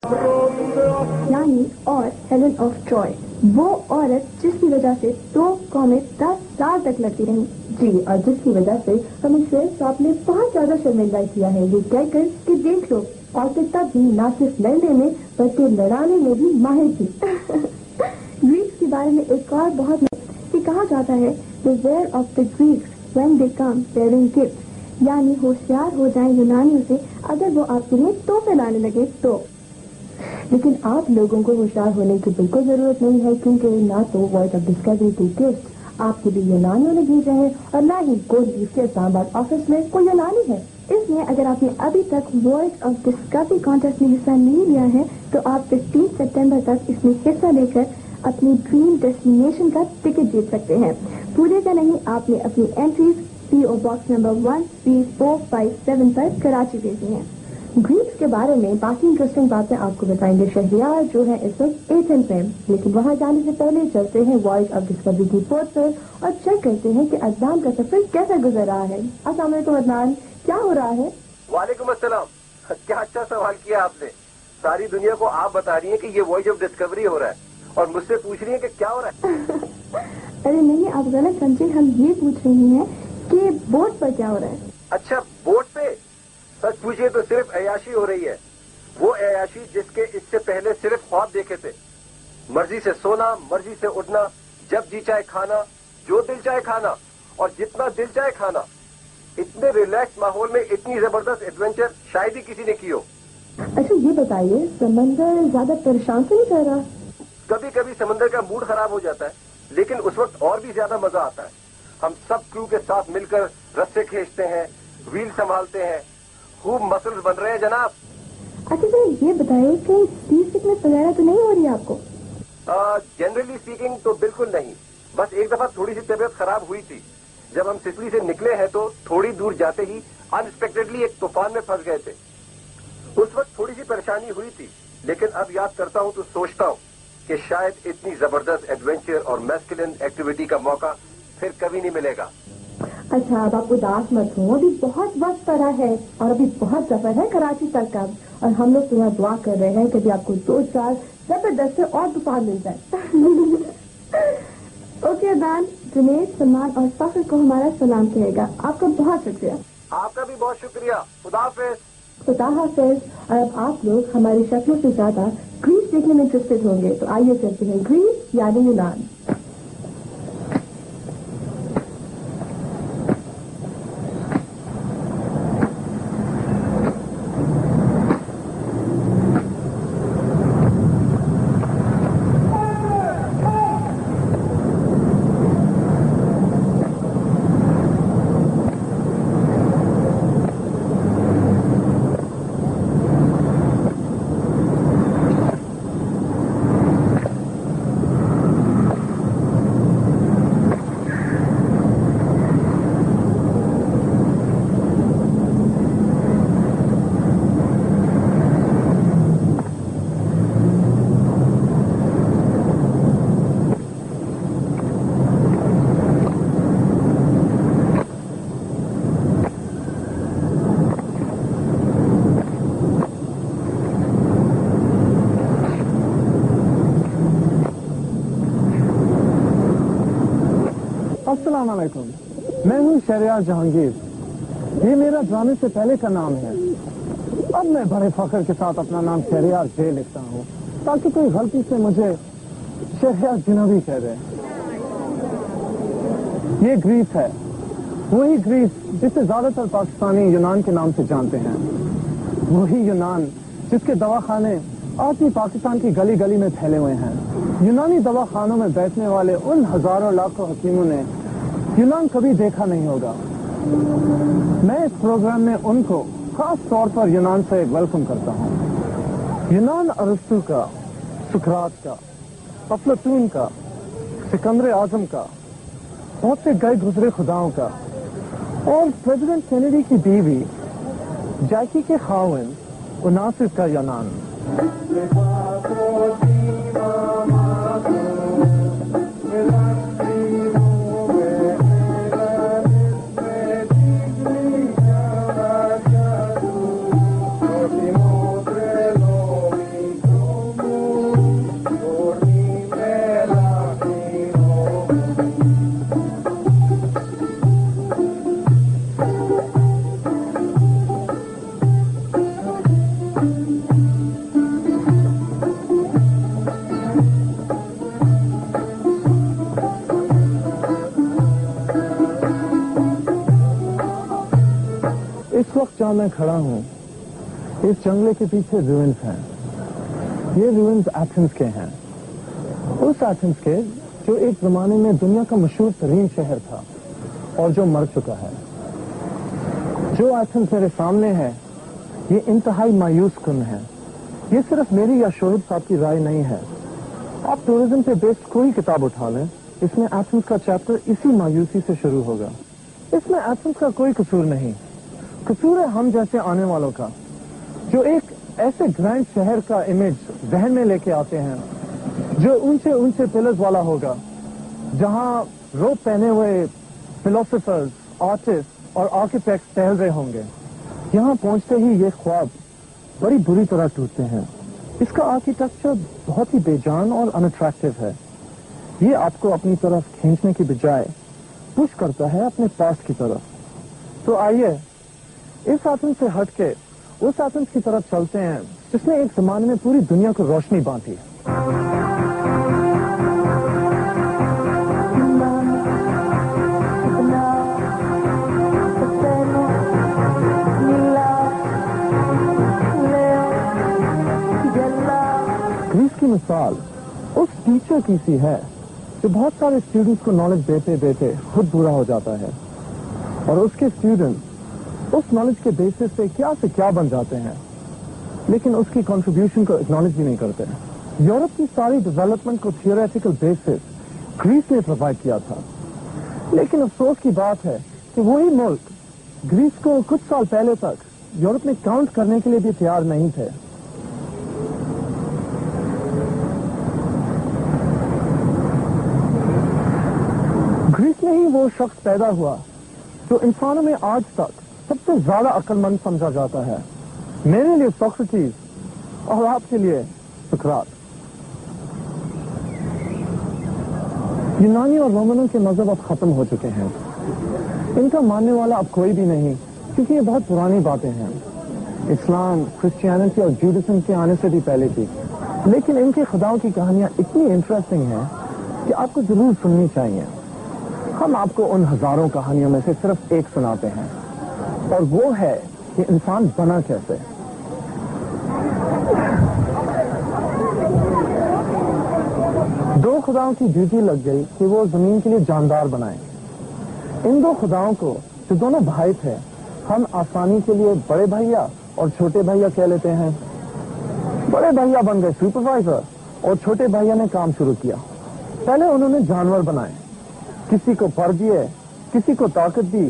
यानी और Helen of Troy, वो औरत जिसकी वजह से 2 कौमें 10 साल तक लड़ती रहीं। जी, और जिसकी वजह से हमें शेर साहब ने बहुत ज्यादा शर्मिंदा किया है, ये कहकर कि देख लो औरतें तब भी न सिर्फ लड़ने में बल्कि लड़ाने में भी माहिर थी। ग्रीक्स के बारे में एक और बहुत कि कहा जाता है beware of the Greeks when they come bearing gifts, यानी होशियार हो जाएं यूनानियों से अगर वो आपके लिए तोहफे लाने लगे तो। लेकिन आप लोगों को होशियार होने की बिल्कुल जरूरत नहीं है, क्योंकि ना तो वॉइस ऑफ डिस्कवरी के गिफ्ट आपके लिए यूनानियों ने भेजे हैं और ना ही गोल्ड के इस्लामाबाद ऑफिस में कोई यूनानी है। इसलिए अगर आपने अभी तक वॉइस ऑफ डिस्कवरी कॉन्टेस्ट में हिस्सा नहीं लिया है तो आप 15 सितंबर तक इसमें हिस्सा लेकर अपनी ड्रीम डेस्टिनेशन का टिकट जीत सकते हैं। भूलिएगा नहीं, आपने अपनी एंट्रीज PO बॉक्स नंबर 13457 पर कराची भेजनी है। ग्रीक्स के बारे में बाकी इंटरेस्टिंग बातें आपको बताएंगे शहरियार, जो है इस वक्त एथेंस में। लेकिन वहाँ जाने से पहले चलते हैं वॉइस ऑफ डिस्कवरी की पोर्ट पर और चेक करते हैं कि अदनान का सफर कैसा गुजर रहा है। अस्सलाम वालेकुम अदनान, क्या हो रहा है? वालेकुम अस्सलाम। क्या अच्छा सवाल किया आपने। सारी दुनिया को आप बता रही हैं कि ये वॉइस ऑफ डिस्कवरी हो रहा है और मुझसे पूछ रही हैं कि क्या हो रहा है। अरे नहीं, आप गलत समझे, हम ये पूछ रही हैं कि बोट पर क्या हो रहा है। अच्छा, बोट पे? सच पूछिए तो सिर्फ अयाशी हो रही है, वो अयाशी जिसके इससे पहले सिर्फ ख्वाब देखे थे। मर्जी से सोना, मर्जी से उठना, जब जी चाहे खाना, जो दिल चाहे खाना और जितना दिल चाहे खाना। इतने रिलैक्स माहौल में इतनी जबरदस्त एडवेंचर शायद ही किसी ने की हो। अच्छा ये बताइए, समंदर ज्यादा परेशान तो नहीं कर रहा? कभी कभी समंदर का मूड खराब हो जाता है, लेकिन उस वक्त और भी ज्यादा मजा आता है। हम सब क्रू के साथ मिलकर रस्से खींचते हैं, व्हील संभालते हैं, खूब मसल्स बन रहे हैं जनाब। अच्छा सर ये बताइए, कहीं सी सिकनेस वगैरह तो नहीं हो रही है आपको? जनरली स्पीकिंग तो बिल्कुल नहीं, बस एक दफा थोड़ी सी तबीयत खराब हुई थी। जब हम सिसली से निकले हैं तो थोड़ी दूर जाते ही अनएक्सपेक्टेडली एक तूफान में फंस गए थे। उस वक्त थोड़ी सी परेशानी हुई थी, लेकिन अब याद करता हूं तो सोचता हूं कि शायद इतनी जबरदस्त एडवेंचर और मैस्कुलिन एक्टिविटी का मौका फिर कभी नहीं मिलेगा। अच्छा अब आप उदास मत हो, अभी बहुत वक्त पड़ा है और अभी बहुत सफर है कराची तक का, और हम लोग तुम्हें दुआ कर रहे हैं कि अभी आपको 2-4 जबरदस्त और तूफान मिल जाए। ओके अदान, जुनेद, सलमान और फखर को हमारा सलाम कहेगा। आपका बहुत शुक्रिया। आपका भी बहुत शुक्रिया। खुदा हाफिज। खुदा हाफिज। और अब आप लोग हमारी शक्लों से ज्यादा ग्रीस देखने में इंटरेस्टेड होंगे, तो आइए चलते हैं ग्रीस यानी यूनान। अस्सलाम वालेकुम, मैं हूँ शहरियार जहांगीर। ये मेरा जाने से पहले का नाम है। अब मैं बड़े फख्र के साथ अपना नाम शहरियार जे लिखता हूँ, ताकि कोई गलती से मुझे शहरियार जिनावी कह दे। ये ग्रीस है, वही ग्रीस जिसे ज्यादातर पाकिस्तानी यूनान के नाम से जानते हैं। वही यूनान जिसके दवाखाने आज भी पाकिस्तान की गली गली में फैले हुए हैं। यूनानी दवाखानों में बैठने वाले उन हजारों लाखों हकीमों ने यूनान कभी देखा नहीं होगा। मैं इस प्रोग्राम में उनको खास तौर पर यूनान से वेलकम करता हूँ। यूनान अरस्तु का, सुकरात का, अफलातून का, सिकंदर आजम का, बहुत से गए गुजरे खुदाओं का, और प्रेसिडेंट केनेडी की बीवी जैकी के खाविन उनासिस का यूनान। इस वक्त जहाँ मैं खड़ा हूँ इस जंगले के पीछे ruins हैं। ये ruins एथेंस के हैं, उस एथेंस के जो एक जमाने में दुनिया का मशहूर तरीन शहर था और जो मर चुका है। जो एथेंस मेरे सामने है ये इंतहाई मायूस कुन है। ये सिर्फ मेरी या शोहिद साहब की राय नहीं है। आप टूरिज्म पे बेस्ड कोई किताब उठा लें, इसमें एथेंस का चैप्टर इसी मायूसी से शुरू होगा। इसमें एथेंस का कोई कसूर नहीं, कसूर है हम जैसे आने वालों का, जो एक ऐसे ग्रैंड शहर का इमेज जहन में लेके आते हैं जो ऊंचे ऊंचे पिलर्स वाला होगा, जहां रोब पहने हुए फिलोसोफर्स, आर्टिस्ट और आर्किटेक्ट टहल रहे होंगे। यहां पहुंचते ही ये ख्वाब बड़ी बुरी तरह टूटते हैं। इसका आर्किटेक्चर बहुत ही बेजान और अनअट्रैक्टिव है। ये आपको अपनी तरफ खींचने की बजाय पुश करता है अपने पास की तरफ। तो आइए इस एथेंस से हटके उस एथेंस की तरफ चलते हैं जिसने एक जमाने में पूरी दुनिया को रोशनी बांटी। ग्रीस की मिसाल उस टीचर की सी है जो बहुत सारे स्टूडेंट्स को नॉलेज देते देते खुद बुरा हो जाता है और उसके स्टूडेंट्स उस नॉलेज के बेसिस पे क्या से क्या बन जाते हैं, लेकिन उसकी कंट्रीब्यूशन को एक्नॉलेज भी नहीं करते। यूरोप की सारी डेवलपमेंट को थियोरेटिकल बेसिस ग्रीस ने प्रोवाइड किया था, लेकिन अफसोस की बात है कि वही मुल्क ग्रीस को कुछ साल पहले तक यूरोप में काउंट करने के लिए भी तैयार नहीं थे। ग्रीस में ही वो शख्स पैदा हुआ जो इंसानों में आज तक सबसे ज्यादा अक्लमंद समझा जाता है। मेरे लिए सोक्रेटिस और आपके लिए सुकरात। यूनानी और रोमनों के मजहब अब खत्म हो चुके हैं, इनका मानने वाला अब कोई भी नहीं, क्योंकि ये बहुत पुरानी बातें हैं। इस्लाम, क्रिश्चियनिटी और जूडिज्म के आने से भी पहले थी, लेकिन इनके खुदाओं की कहानियां इतनी इंटरेस्टिंग हैं कि आपको जरूर सुननी चाहिए। हम आपको उन हजारों कहानियों में से सिर्फ एक सुनाते हैं, और वो है कि इंसान बना कैसे। दो खुदाओं की ड्यूटी लग गई कि वो जमीन के लिए जानदार बनाएं। इन दो खुदाओं को, जो दोनों भाई थे, हम आसानी के लिए बड़े भैया और छोटे भैया कह लेते हैं। बड़े भैया बन गए सुपरवाइजर और छोटे भैया ने काम शुरू किया। पहले उन्होंने जानवर बनाए, किसी को पर दिए, किसी को ताकत दी,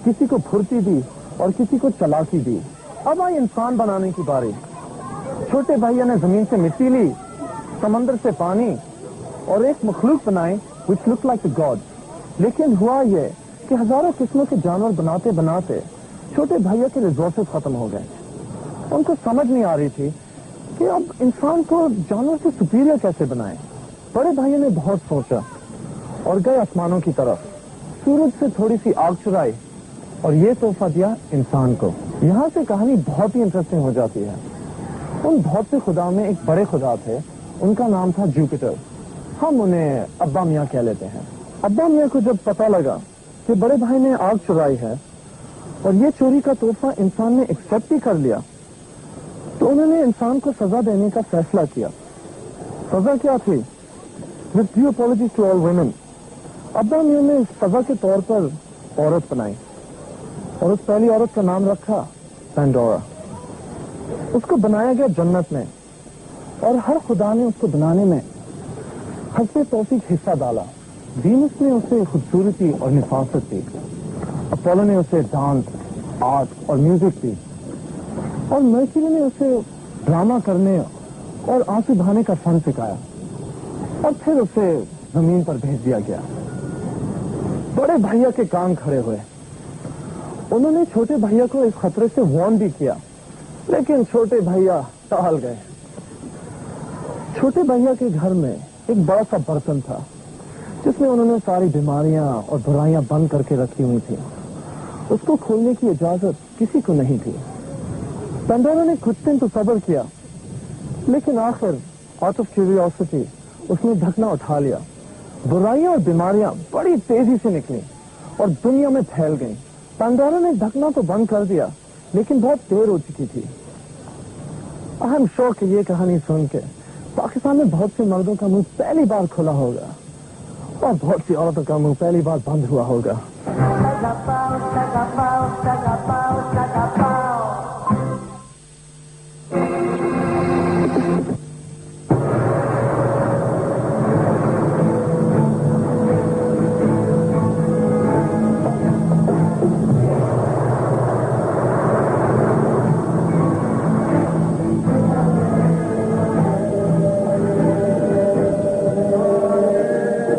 किसी को फुर्ती दी और किसी को चालाकी दी। अब आई इंसान बनाने की बारी। छोटे भैया ने जमीन से मिट्टी ली, समंदर से पानी और एक मखलूक बनाई which looked like the gods। लेकिन हुआ ये कि हजारों किस्मों के जानवर बनाते बनाते छोटे भैया के रिसोर्सेज खत्म हो गए। उनको समझ नहीं आ रही थी कि अब इंसान को जानवर से सुपीरियर कैसे बनाएं। बड़े भैया ने बहुत सोचा और गए आसमानों की तरफ, सूरज से थोड़ी सी आग चुराई और ये तोहफा दिया इंसान को। यहाँ से कहानी बहुत ही इंटरेस्टिंग हो जाती है। उन बहुत से खुदाओं में एक बड़े खुदा थे, उनका नाम था जुपिटर। हम उन्हें अब्बा मियाँ कह लेते हैं। अब्बा मियाँ को जब पता लगा कि बड़े भाई ने आग चुराई है और ये चोरी का तोहफा इंसान ने एक्सेप्ट भी कर लिया, तो उन्होंने इंसान को सजा देने का फैसला किया। सजा क्या थी? With due apologies to all women, अब्बा मियाँ ने सजा के तौर पर औरत बनाई और उस पहली औरत का नाम रखा पैंडोरा। उसको बनाया गया जन्नत में और हर खुदा ने उसको बनाने में हस्बे तौफीक हिस्सा डाला। वीनस ने उसे खूबसूरती और निफासत दी, अपोलो ने उसे डांस, आर्ट और म्यूजिक दी, और मर्क्यूरी ने उसे ड्रामा करने और आंसू बहाने का फन सिखाया, और फिर उसे जमीन पर भेज दिया गया। बड़े भैया के कान खड़े हुए। उन्होंने छोटे भैया को इस खतरे से वार्न भी किया, लेकिन छोटे भैया टाल गए। छोटे भैया के घर में एक बड़ा सा बर्तन था जिसमें उन्होंने सारी बीमारियां और बुराइयां बंद करके रखी हुई थी। उसको खोलने की इजाजत किसी को नहीं थी। पैंडोरा ने कुछ दिन तो सब्र किया, लेकिन आखिर आउट ऑफ क्यूरियोसिटी उसने ढकना उठा लिया। बुराइयां और बीमारियां बड़ी तेजी से निकली और दुनिया में फैल गईं। पैंडोरा ने ढकना तो बंद कर दिया, لیکن بہت دیر ہو چکی تھی. اہم شوق کہ یہ کہانی سن کے پاکستان میں بہت سے مردوں کا منہ پہلی بار کھلا ہوگا اور بہت سی عورتوں کا منہ پہلی بار بند ہوا ہوگا.